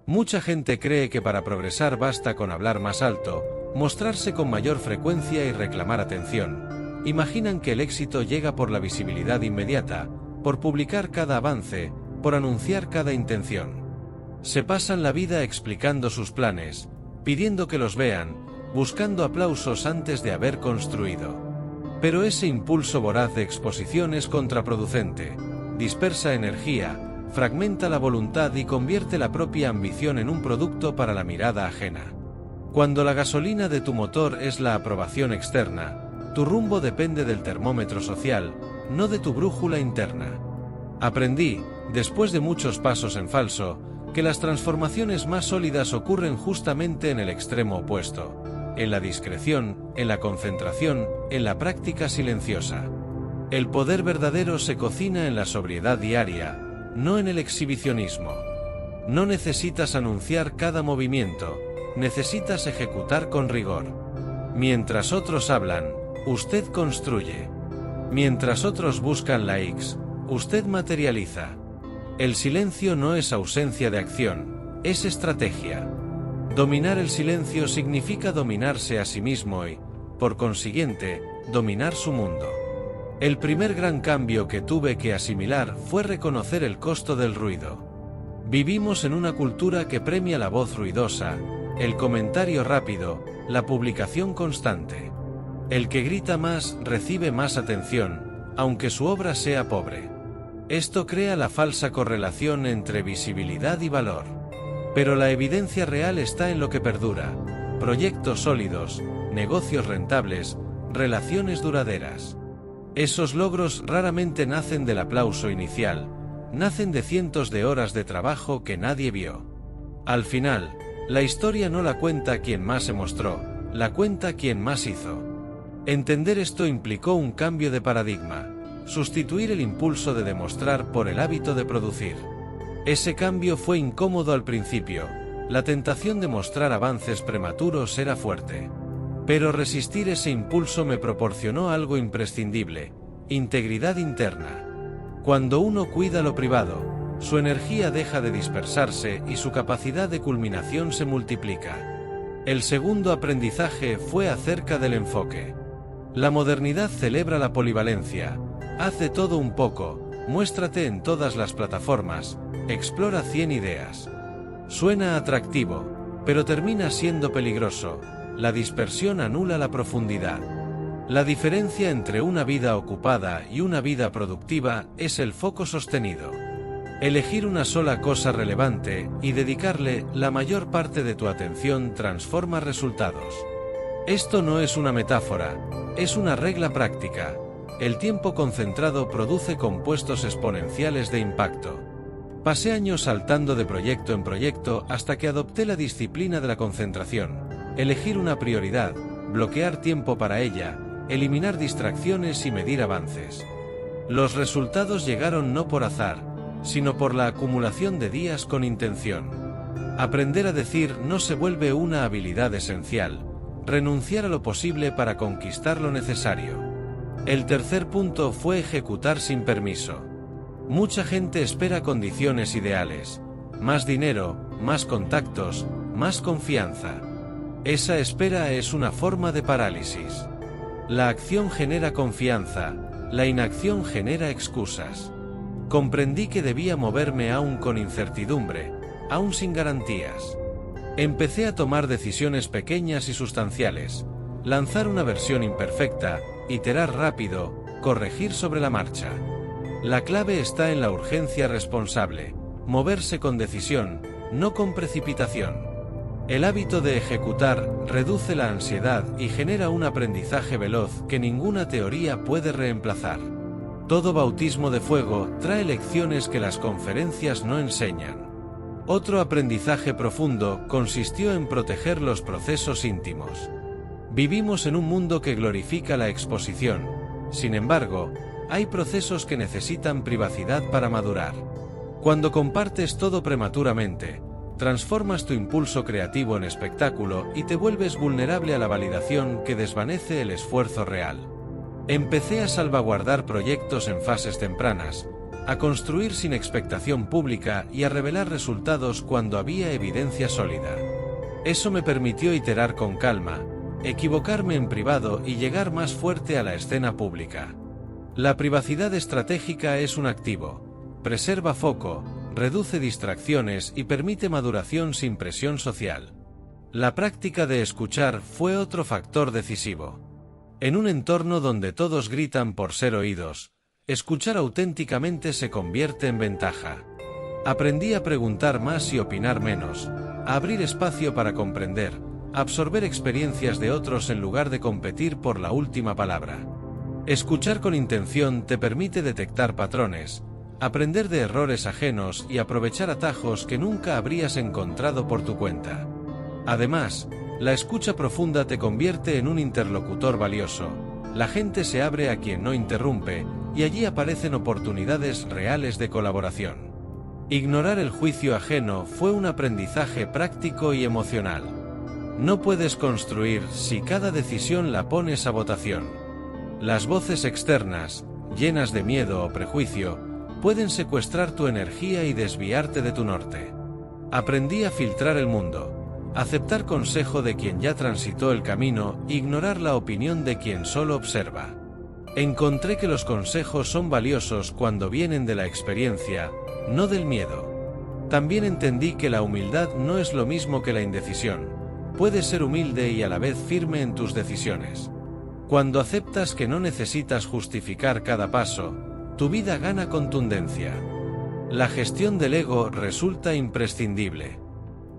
Mucha gente cree que para progresar basta con hablar más alto, mostrarse con mayor frecuencia y reclamar atención. Imaginan que el éxito llega por la visibilidad inmediata, por publicar cada avance, por anunciar cada intención. Se pasan la vida explicando sus planes, pidiendo que los vean, buscando aplausos antes de haber construido. Pero ese impulso voraz de exposición es contraproducente, dispersa energía, fragmenta la voluntad y convierte la propia ambición en un producto para la mirada ajena. Cuando la gasolina de tu motor es la aprobación externa, tu rumbo depende del termómetro social, no de tu brújula interna. Aprendí, después de muchos pasos en falso, que las transformaciones más sólidas ocurren justamente en el extremo opuesto, en la discreción, en la concentración, en la práctica silenciosa. El poder verdadero se cocina en la sobriedad diaria, no en el exhibicionismo. No necesitas anunciar cada movimiento, necesitas ejecutar con rigor. Mientras otros hablan, usted construye. Mientras otros buscan likes, usted materializa. El silencio no es ausencia de acción, es estrategia. Dominar el silencio significa dominarse a sí mismo y, por consiguiente, dominar su mundo. El primer gran cambio que tuve que asimilar fue reconocer el costo del ruido. Vivimos en una cultura que premia la voz ruidosa, el comentario rápido, la publicación constante. El que grita más recibe más atención, aunque su obra sea pobre. Esto crea la falsa correlación entre visibilidad y valor. Pero la evidencia real está en lo que perdura: proyectos sólidos, negocios rentables, relaciones duraderas. Esos logros raramente nacen del aplauso inicial, nacen de cientos de horas de trabajo que nadie vio. Al final, la historia no la cuenta quien más se mostró, la cuenta quien más hizo. Entender esto implicó un cambio de paradigma, sustituir el impulso de demostrar por el hábito de producir. Ese cambio fue incómodo al principio, la tentación de mostrar avances prematuros era fuerte. Pero resistir ese impulso me proporcionó algo imprescindible: integridad interna. Cuando uno cuida lo privado, su energía deja de dispersarse y su capacidad de culminación se multiplica. El segundo aprendizaje fue acerca del enfoque. La modernidad celebra la polivalencia: haz de todo un poco, muéstrate en todas las plataformas, explora 100 ideas. Suena atractivo, pero termina siendo peligroso. La dispersión anula la profundidad. La diferencia entre una vida ocupada y una vida productiva es el foco sostenido. Elegir una sola cosa relevante y dedicarle la mayor parte de tu atención transforma resultados. Esto no es una metáfora, es una regla práctica. El tiempo concentrado produce compuestos exponenciales de impacto. Pasé años saltando de proyecto en proyecto hasta que adopté la disciplina de la concentración. Elegir una prioridad, bloquear tiempo para ella, eliminar distracciones y medir avances. Los resultados llegaron no por azar, sino por la acumulación de días con intención. Aprender a decir no se vuelve una habilidad esencial, renunciar a lo posible para conquistar lo necesario. El tercer punto fue ejecutar sin permiso. Mucha gente espera condiciones ideales: más dinero, más contactos, más confianza. Esa espera es una forma de parálisis. La acción genera confianza, la inacción genera excusas. Comprendí que debía moverme aún con incertidumbre, aún sin garantías. Empecé a tomar decisiones pequeñas y sustanciales, lanzar una versión imperfecta, iterar rápido, corregir sobre la marcha. La clave está en la urgencia responsable, moverse con decisión, no con precipitación. El hábito de ejecutar reduce la ansiedad y genera un aprendizaje veloz que ninguna teoría puede reemplazar. Todo bautismo de fuego trae lecciones que las conferencias no enseñan. Otro aprendizaje profundo consistió en proteger los procesos íntimos. Vivimos en un mundo que glorifica la exposición. Sin embargo, hay procesos que necesitan privacidad para madurar. Cuando compartes todo prematuramente, transformas tu impulso creativo en espectáculo y te vuelves vulnerable a la validación que desvanece el esfuerzo real. Empecé a salvaguardar proyectos en fases tempranas, a construir sin expectación pública y a revelar resultados cuando había evidencia sólida. Eso me permitió iterar con calma, equivocarme en privado y llegar más fuerte a la escena pública. La privacidad estratégica es un activo, preserva foco, reduce distracciones y permite maduración sin presión social. La práctica de escuchar fue otro factor decisivo. En un entorno donde todos gritan por ser oídos, escuchar auténticamente se convierte en ventaja. Aprendí a preguntar más y opinar menos, a abrir espacio para comprender, a absorber experiencias de otros en lugar de competir por la última palabra. Escuchar con intención te permite detectar patrones, aprender de errores ajenos y aprovechar atajos que nunca habrías encontrado por tu cuenta. Además, la escucha profunda te convierte en un interlocutor valioso. La gente se abre a quien no interrumpe, y allí aparecen oportunidades reales de colaboración. Ignorar el juicio ajeno fue un aprendizaje práctico y emocional. No puedes construir si cada decisión la pones a votación. Las voces externas, llenas de miedo o prejuicio, pueden secuestrar tu energía y desviarte de tu norte. Aprendí a filtrar el mundo, aceptar consejo de quien ya transitó el camino, ignorar la opinión de quien solo observa. Encontré que los consejos son valiosos cuando vienen de la experiencia, no del miedo. También entendí que la humildad no es lo mismo que la indecisión. Puedes ser humilde y a la vez firme en tus decisiones. Cuando aceptas que no necesitas justificar cada paso, tu vida gana contundencia. La gestión del ego resulta imprescindible.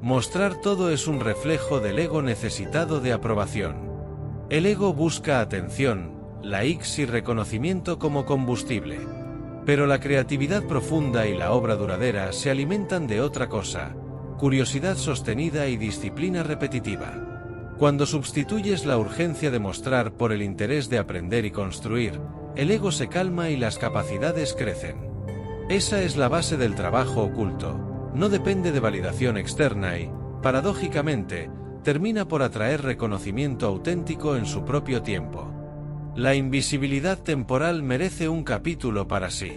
Mostrar todo es un reflejo del ego necesitado de aprobación. El ego busca atención, likes y reconocimiento como combustible. Pero la creatividad profunda y la obra duradera se alimentan de otra cosa: curiosidad sostenida y disciplina repetitiva. Cuando sustituyes la urgencia de mostrar por el interés de aprender y construir, el ego se calma y las capacidades crecen. Esa es la base del trabajo oculto. No depende de validación externa y, paradójicamente, termina por atraer reconocimiento auténtico en su propio tiempo. La invisibilidad temporal merece un capítulo para sí.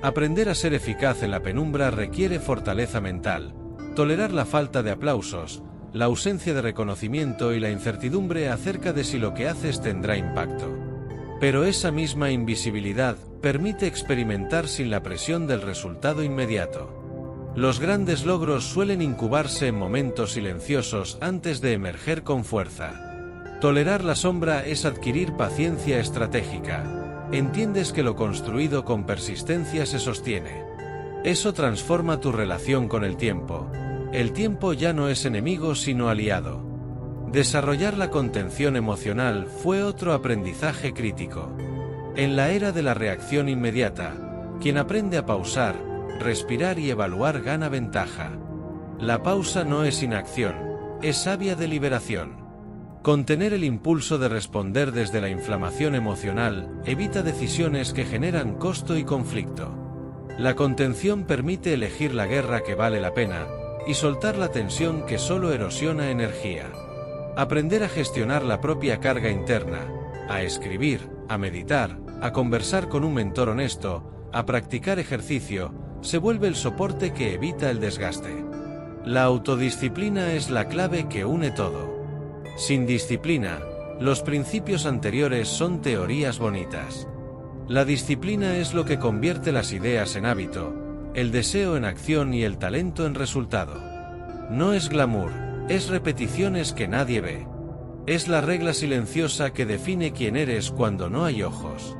Aprender a ser eficaz en la penumbra requiere fortaleza mental, tolerar la falta de aplausos, la ausencia de reconocimiento y la incertidumbre acerca de si lo que haces tendrá impacto. Pero esa misma invisibilidad permite experimentar sin la presión del resultado inmediato. Los grandes logros suelen incubarse en momentos silenciosos antes de emerger con fuerza. Tolerar la sombra es adquirir paciencia estratégica. Entiendes que lo construido con persistencia se sostiene. Eso transforma tu relación con el tiempo. El tiempo ya no es enemigo sino aliado. Desarrollar la contención emocional fue otro aprendizaje crítico. En la era de la reacción inmediata, quien aprende a pausar, respirar y evaluar gana ventaja. La pausa no es inacción, es sabia deliberación. Contener el impulso de responder desde la inflamación emocional evita decisiones que generan costo y conflicto. La contención permite elegir la guerra que vale la pena y soltar la tensión que solo erosiona energía. Aprender a gestionar la propia carga interna, a escribir, a meditar, a conversar con un mentor honesto, a practicar ejercicio, se vuelve el soporte que evita el desgaste. La autodisciplina es la clave que une todo. Sin disciplina, los principios anteriores son teorías bonitas. La disciplina es lo que convierte las ideas en hábito, el deseo en acción y el talento en resultado. No es glamour, es repeticiones que nadie ve. Es la regla silenciosa que define quién eres cuando no hay ojos.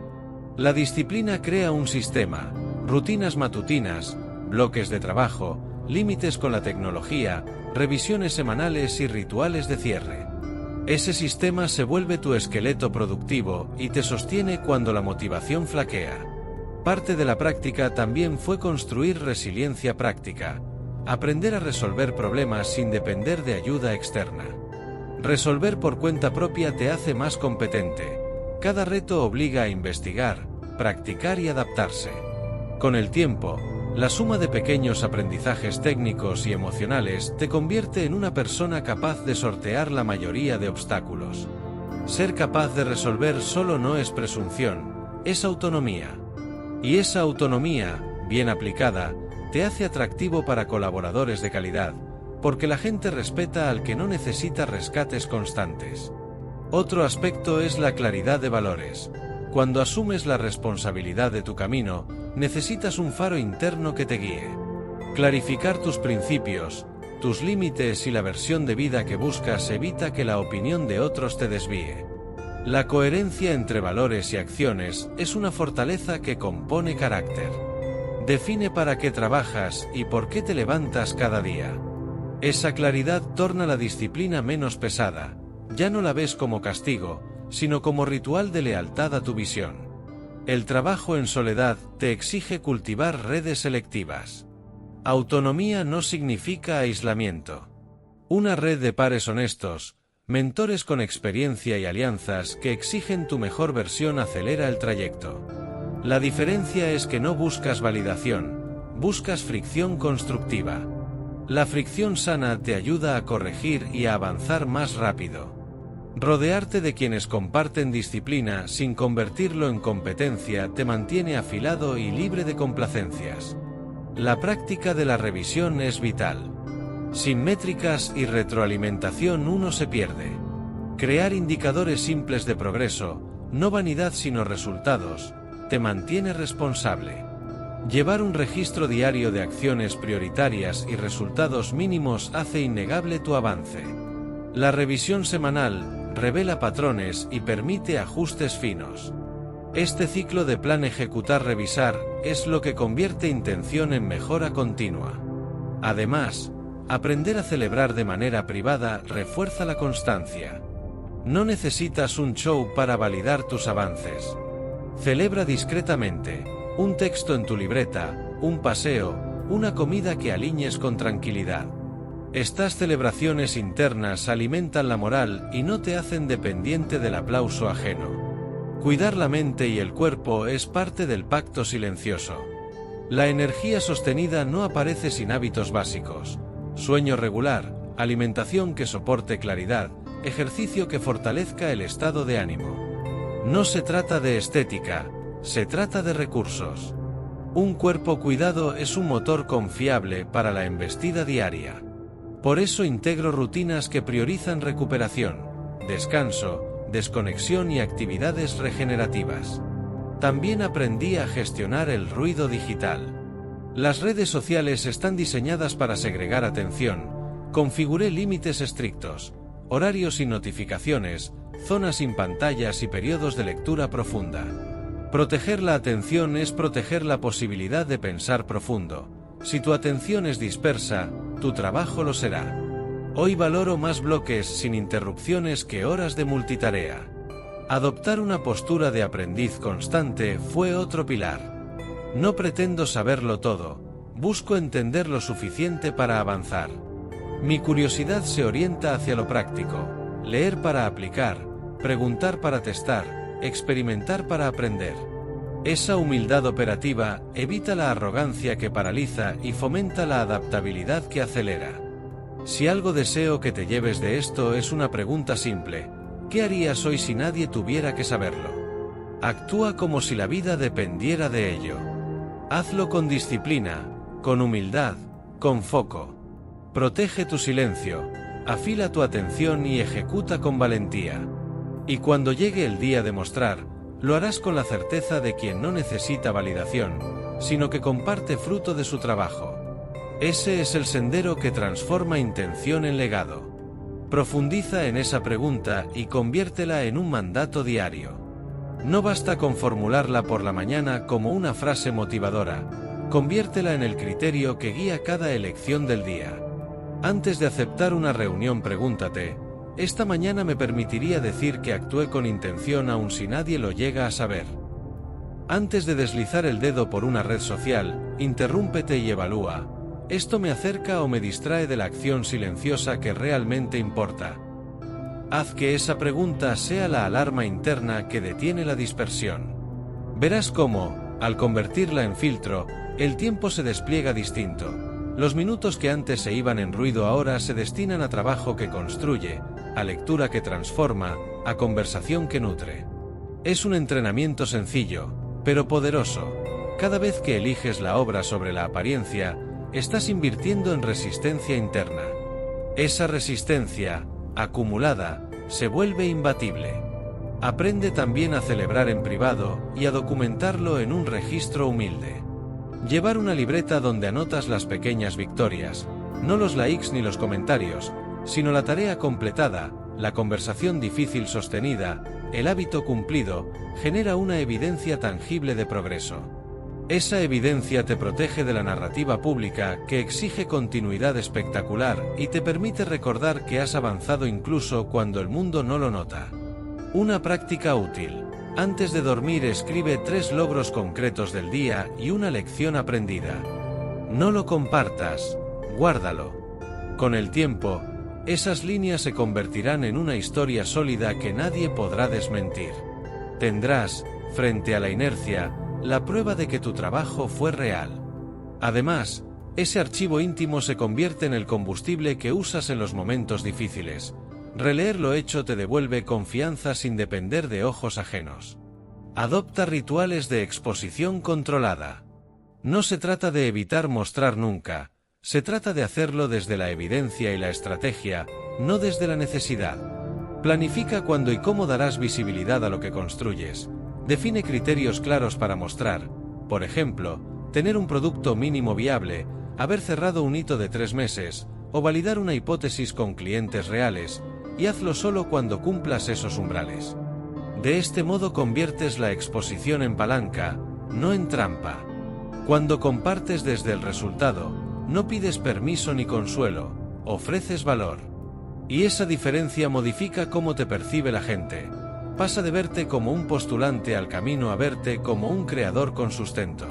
La disciplina crea un sistema, rutinas matutinas, bloques de trabajo, límites con la tecnología, revisiones semanales y rituales de cierre. Ese sistema se vuelve tu esqueleto productivo y te sostiene cuando la motivación flaquea. Parte de la práctica también fue construir resiliencia práctica, aprender a resolver problemas sin depender de ayuda externa. Resolver por cuenta propia te hace más competente. Cada reto obliga a investigar, practicar y adaptarse. Con el tiempo, la suma de pequeños aprendizajes técnicos y emocionales te convierte en una persona capaz de sortear la mayoría de obstáculos. Ser capaz de resolver solo no es presunción, es autonomía. Y esa autonomía bien aplicada, te hace atractivo para colaboradores de calidad, porque la gente respeta al que no necesita rescates constantes. Otro aspecto es la claridad de valores. Cuando asumes la responsabilidad de tu camino, necesitas un faro interno que te guíe. Clarificar tus principios, tus límites y la versión de vida que buscas evita que la opinión de otros te desvíe. La coherencia entre valores y acciones es una fortaleza que compone carácter. Define para qué trabajas y por qué te levantas cada día. Esa claridad torna la disciplina menos pesada. Ya no la ves como castigo, sino como ritual de lealtad a tu visión. El trabajo en soledad te exige cultivar redes selectivas. Autonomía no significa aislamiento. Una red de pares honestos, mentores con experiencia y alianzas que exigen tu mejor versión acelera el trayecto. La diferencia es que no buscas validación, buscas fricción constructiva. La fricción sana te ayuda a corregir y a avanzar más rápido. Rodearte de quienes comparten disciplina sin convertirlo en competencia te mantiene afilado y libre de complacencias. La práctica de la revisión es vital. Sin métricas y retroalimentación uno se pierde. Crear indicadores simples de progreso, no vanidad sino resultados, te mantiene responsable. Llevar un registro diario de acciones prioritarias y resultados mínimos hace innegable tu avance. La revisión semanal revela patrones y permite ajustes finos. Este ciclo de plan ejecutar-revisar es lo que convierte intención en mejora continua. Además, aprender a celebrar de manera privada refuerza la constancia. No necesitas un show para validar tus avances. Celebra discretamente, un texto en tu libreta, un paseo, una comida que alinees con tranquilidad. Estas celebraciones internas alimentan la moral y no te hacen dependiente del aplauso ajeno. Cuidar la mente y el cuerpo es parte del pacto silencioso. La energía sostenida no aparece sin hábitos básicos. Sueño regular, alimentación que soporte claridad, ejercicio que fortalezca el estado de ánimo. No se trata de estética, se trata de recursos. Un cuerpo cuidado es un motor confiable para la embestida diaria. Por eso integro rutinas que priorizan recuperación, descanso, desconexión y actividades regenerativas. También aprendí a gestionar el ruido digital. Las redes sociales están diseñadas para segregar atención. Configuré límites estrictos, horarios y notificaciones, zonas sin pantallas y periodos de lectura profunda. Proteger la atención es proteger la posibilidad de pensar profundo. Si tu atención es dispersa, tu trabajo lo será. Hoy valoro más bloques sin interrupciones que horas de multitarea. Adoptar una postura de aprendiz constante fue otro pilar. No pretendo saberlo todo, busco entender lo suficiente para avanzar. Mi curiosidad se orienta hacia lo práctico, leer para aplicar, preguntar para testar, experimentar para aprender. Esa humildad operativa evita la arrogancia que paraliza y fomenta la adaptabilidad que acelera. Si algo deseo que te lleves de esto es una pregunta simple: ¿qué harías hoy si nadie tuviera que saberlo? Actúa como si la vida dependiera de ello. Hazlo con disciplina, con humildad, con foco. Protege tu silencio, afila tu atención y ejecuta con valentía. Y cuando llegue el día de mostrar, lo harás con la certeza de quien no necesita validación, sino que comparte fruto de su trabajo. Ese es el sendero que transforma intención en legado. Profundiza en esa pregunta y conviértela en un mandato diario. No basta con formularla por la mañana como una frase motivadora, conviértela en el criterio que guía cada elección del día. Antes de aceptar una reunión pregúntate: ¿esta mañana me permitiría decir que actué con intención aun si nadie lo llega a saber? Antes de deslizar el dedo por una red social, interrúmpete y evalúa: ¿esto me acerca o me distrae de la acción silenciosa que realmente importa? Haz que esa pregunta sea la alarma interna que detiene la dispersión. Verás cómo, al convertirla en filtro, el tiempo se despliega distinto. Los minutos que antes se iban en ruido ahora se destinan a trabajo que construye, a lectura que transforma, a conversación que nutre. Es un entrenamiento sencillo, pero poderoso. Cada vez que eliges la obra sobre la apariencia, estás invirtiendo en resistencia interna. Esa resistencia, acumulada, se vuelve imbatible. Aprende también a celebrar en privado y a documentarlo en un registro humilde. Llevar una libreta donde anotas las pequeñas victorias, no los likes ni los comentarios, sino la tarea completada, la conversación difícil sostenida, el hábito cumplido, genera una evidencia tangible de progreso. Esa evidencia te protege de la narrativa pública que exige continuidad espectacular y te permite recordar que has avanzado incluso cuando el mundo no lo nota. Una práctica útil. Antes de dormir escribe 3 logros concretos del día y una lección aprendida. No lo compartas, guárdalo. Con el tiempo, esas líneas se convertirán en una historia sólida que nadie podrá desmentir. Tendrás, frente a la inercia, la prueba de que tu trabajo fue real. Además, ese archivo íntimo se convierte en el combustible que usas en los momentos difíciles. Releer lo hecho te devuelve confianza sin depender de ojos ajenos. Adopta rituales de exposición controlada. No se trata de evitar mostrar nunca, se trata de hacerlo desde la evidencia y la estrategia, no desde la necesidad. Planifica cuándo y cómo darás visibilidad a lo que construyes. Define criterios claros para mostrar, por ejemplo, tener un producto mínimo viable, haber cerrado un hito de 3 meses, o validar una hipótesis con clientes reales, y hazlo solo cuando cumplas esos umbrales. De este modo conviertes la exposición en palanca, no en trampa. Cuando compartes desde el resultado, no pides permiso ni consuelo, ofreces valor. Y esa diferencia modifica cómo te percibe la gente. Pasa de verte como un postulante al camino a verte como un creador con sustento.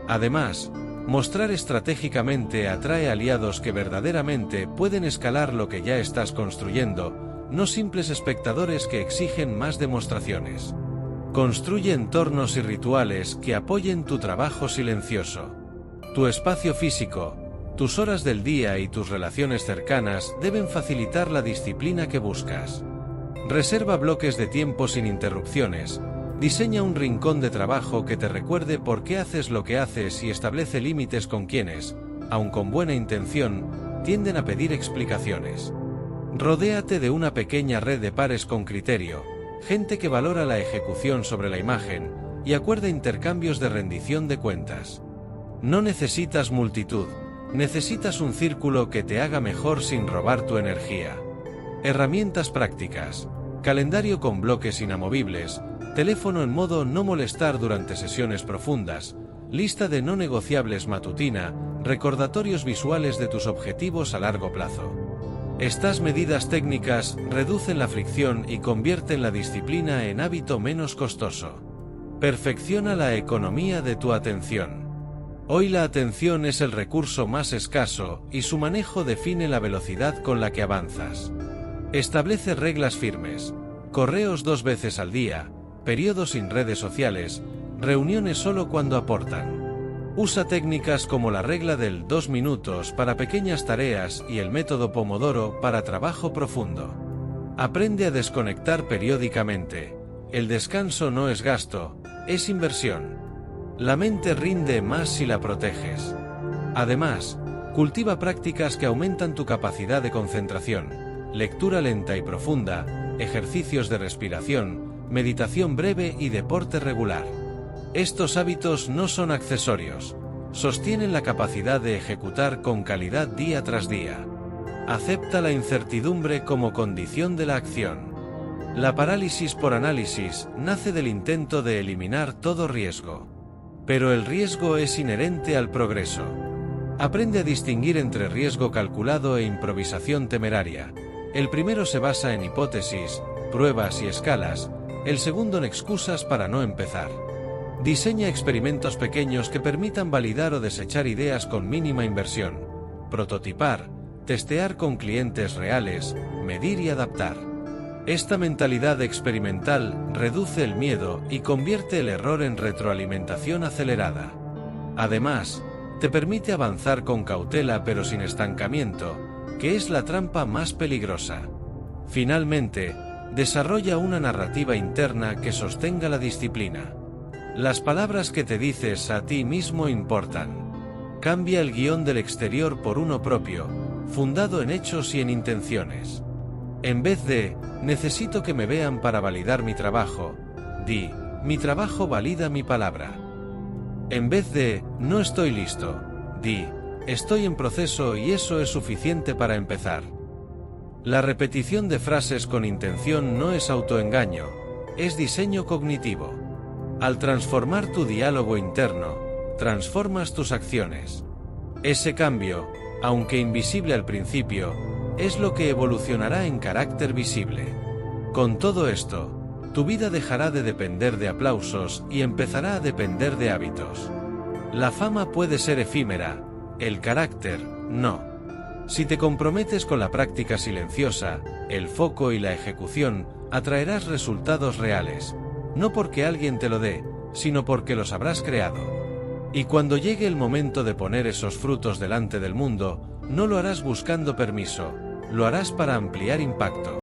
Además, mostrar estratégicamente atrae aliados que verdaderamente pueden escalar lo que ya estás construyendo, no simples espectadores que exigen más demostraciones. Construye entornos y rituales que apoyen tu trabajo silencioso. Tu espacio físico, tus horas del día y tus relaciones cercanas deben facilitar la disciplina que buscas. Reserva bloques de tiempo sin interrupciones. Diseña un rincón de trabajo que te recuerde por qué haces lo que haces y establece límites con quienes, aun con buena intención, tienden a pedir explicaciones. Rodéate de una pequeña red de pares con criterio, gente que valora la ejecución sobre la imagen y acuerda intercambios de rendición de cuentas. No necesitas multitud, necesitas un círculo que te haga mejor sin robar tu energía. Herramientas prácticas: calendario con bloques inamovibles, teléfono en modo no molestar durante sesiones profundas, lista de no negociables matutina, recordatorios visuales de tus objetivos a largo plazo. Estas medidas técnicas reducen la fricción y convierten la disciplina en hábito menos costoso. Perfecciona la economía de tu atención. Hoy la atención es el recurso más escaso y su manejo define la velocidad con la que avanzas. Establece reglas firmes: correos 2 veces al día, periodos sin redes sociales, reuniones solo cuando aportan. Usa técnicas como la regla del 2 minutos para pequeñas tareas y el método Pomodoro para trabajo profundo. Aprende a desconectar periódicamente. El descanso no es gasto, es inversión. La mente rinde más si la proteges. Además, cultiva prácticas que aumentan tu capacidad de concentración: lectura lenta y profunda, ejercicios de respiración, meditación breve y deporte regular. Estos hábitos no son accesorios, sostienen la capacidad de ejecutar con calidad día tras día. Acepta la incertidumbre como condición de la acción. La parálisis por análisis nace del intento de eliminar todo riesgo. Pero el riesgo es inherente al progreso. Aprende a distinguir entre riesgo calculado e improvisación temeraria. El primero se basa en hipótesis, pruebas y escalas, el segundo en excusas para no empezar. Diseña experimentos pequeños que permitan validar o desechar ideas con mínima inversión. Prototipar, testear con clientes reales, medir y adaptar. Esta mentalidad experimental reduce el miedo y convierte el error en retroalimentación acelerada. Además, te permite avanzar con cautela pero sin estancamiento, que es la trampa más peligrosa. Finalmente, desarrolla una narrativa interna que sostenga la disciplina. Las palabras que te dices a ti mismo importan. Cambia el guión del exterior por uno propio, fundado en hechos y en intenciones. En vez de, necesito que me vean para validar mi trabajo, di, mi trabajo valida mi palabra. En vez de, no estoy listo, di, estoy en proceso y eso es suficiente para empezar. La repetición de frases con intención no es autoengaño, es diseño cognitivo. Al transformar tu diálogo interno, transformas tus acciones. Ese cambio, aunque invisible al principio, es lo que evolucionará en carácter visible. Con todo esto, tu vida dejará de depender de aplausos y empezará a depender de hábitos. La fama puede ser efímera, el carácter, no. Si te comprometes con la práctica silenciosa, el foco y la ejecución, atraerás resultados reales, no porque alguien te lo dé, sino porque los habrás creado. Y cuando llegue el momento de poner esos frutos delante del mundo, no lo harás buscando permiso, lo harás para ampliar impacto.